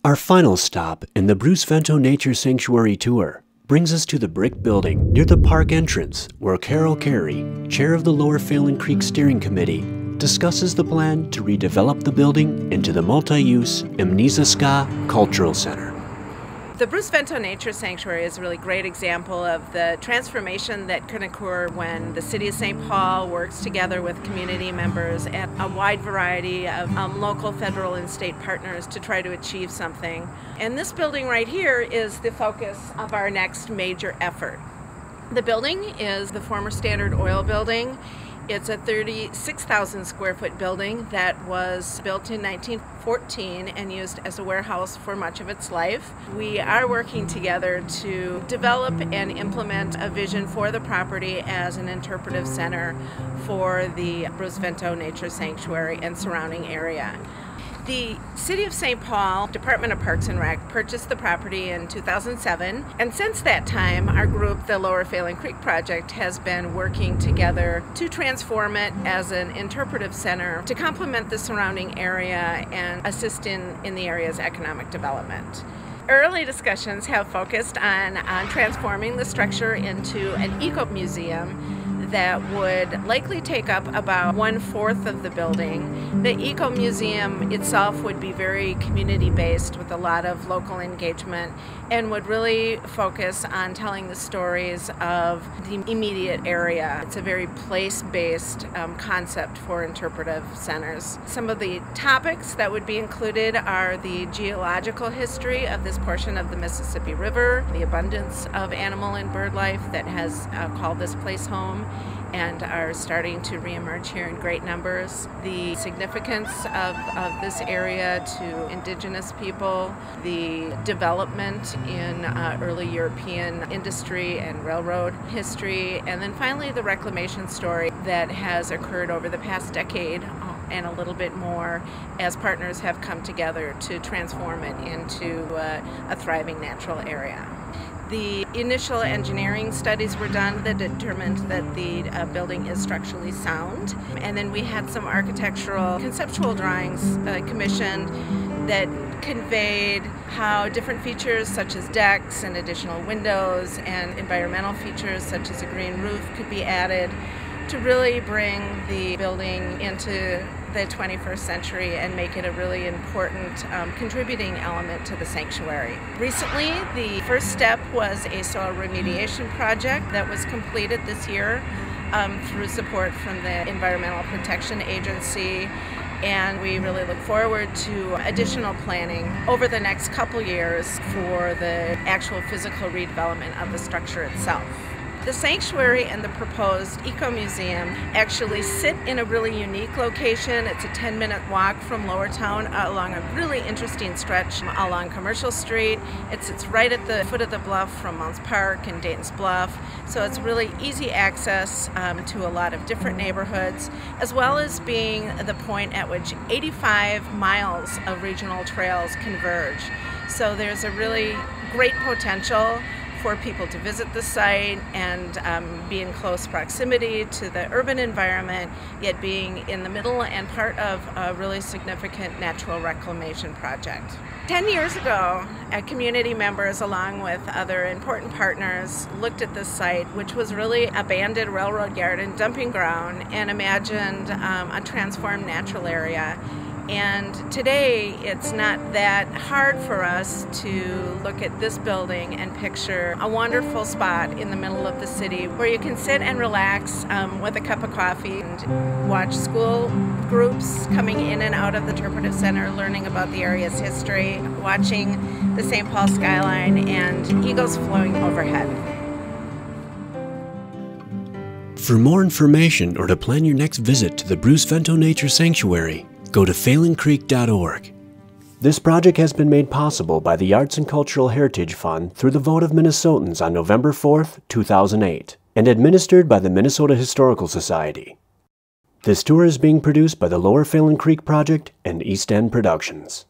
Our final stop in the Vento Nature Sanctuary tour brings us to the brick building near the park entrance, where Carol Carey, chair of the Lower Phelan Creek Steering Committee, discusses the plan to redevelop the building into the multi-use Mneesaska Cultural Center. The Vento Nature Sanctuary is a really great example of the transformation that can occur when the City of St. Paul works together with community members and a wide variety of local, federal, and state partners to try to achieve something. And this building right here is the focus of our next major effort. The building is the former Standard Oil building. It's a 36,000 square foot building that was built in 1914 and used as a warehouse for much of its life. We are working together to develop and implement a vision for the property as an interpretive center for the Vento Nature Sanctuary and surrounding area. The City of St. Paul Department of Parks and Rec purchased the property in 2007, and since that time our group, the Lower Phelan Creek Project, has been working together to transform it as an interpretive center to complement the surrounding area and assist in the area's economic development. Early discussions have focused on transforming the structure into an eco-museum that would likely take up about 1/4 of the building. The eco-museum itself would be very community-based with a lot of local engagement and would really focus on telling the stories of the immediate area. It's a very place-based concept for interpretive centers. Some of the topics that would be included are the geological history of this portion of the Mississippi River, the abundance of animal and bird life that has called this place home and are starting to reemerge here in great numbers. The significance of this area to indigenous people, the development in early European industry and railroad history, and then finally the reclamation story that has occurred over the past decade and a little bit more as partners have come together to transform it into a thriving natural area. The initial engineering studies were done that determined that the building is structurally sound, and then we had some architectural conceptual drawings commissioned that conveyed how different features such as decks and additional windows and environmental features such as a green roof could be added to really bring the building into the 21st century and make it a really important contributing element to the sanctuary. Recently, the first step was a soil remediation project that was completed this year through support from the Environmental Protection Agency, and we really look forward to additional planning over the next couple years for the actual physical redevelopment of the structure itself. The sanctuary and the proposed eco-museum actually sit in a really unique location. It's a 10-minute walk from Lower Town along a really interesting stretch along Commercial Street. It sits right at the foot of the bluff from Mounts Park and Dayton's Bluff, so it's really easy access to a lot of different neighborhoods, as well as being the point at which 85 miles of regional trails converge. So there's a really great potential for people to visit the site and be in close proximity to the urban environment, yet being in the middle and part of a really significant natural reclamation project. 10 years ago, community members along with other important partners looked at this site, which was really abandoned railroad yard and dumping ground, and imagined a transformed natural area. And today, it's not that hard for us to look at this building and picture a wonderful spot in the middle of the city where you can sit and relax with a cup of coffee and watch school groups coming in and out of the interpretive center, learning about the area's history, watching the St. Paul skyline and eagles flowing overhead. For more information or to plan your next visit to the Vento Nature Sanctuary, go to phelanCreek.org. This project has been made possible by the Arts and Cultural Heritage Fund through the vote of Minnesotans on November 4th, 2008, and administered by the Minnesota Historical Society. This tour is being produced by the Lower Phelan Creek Project and East End Productions.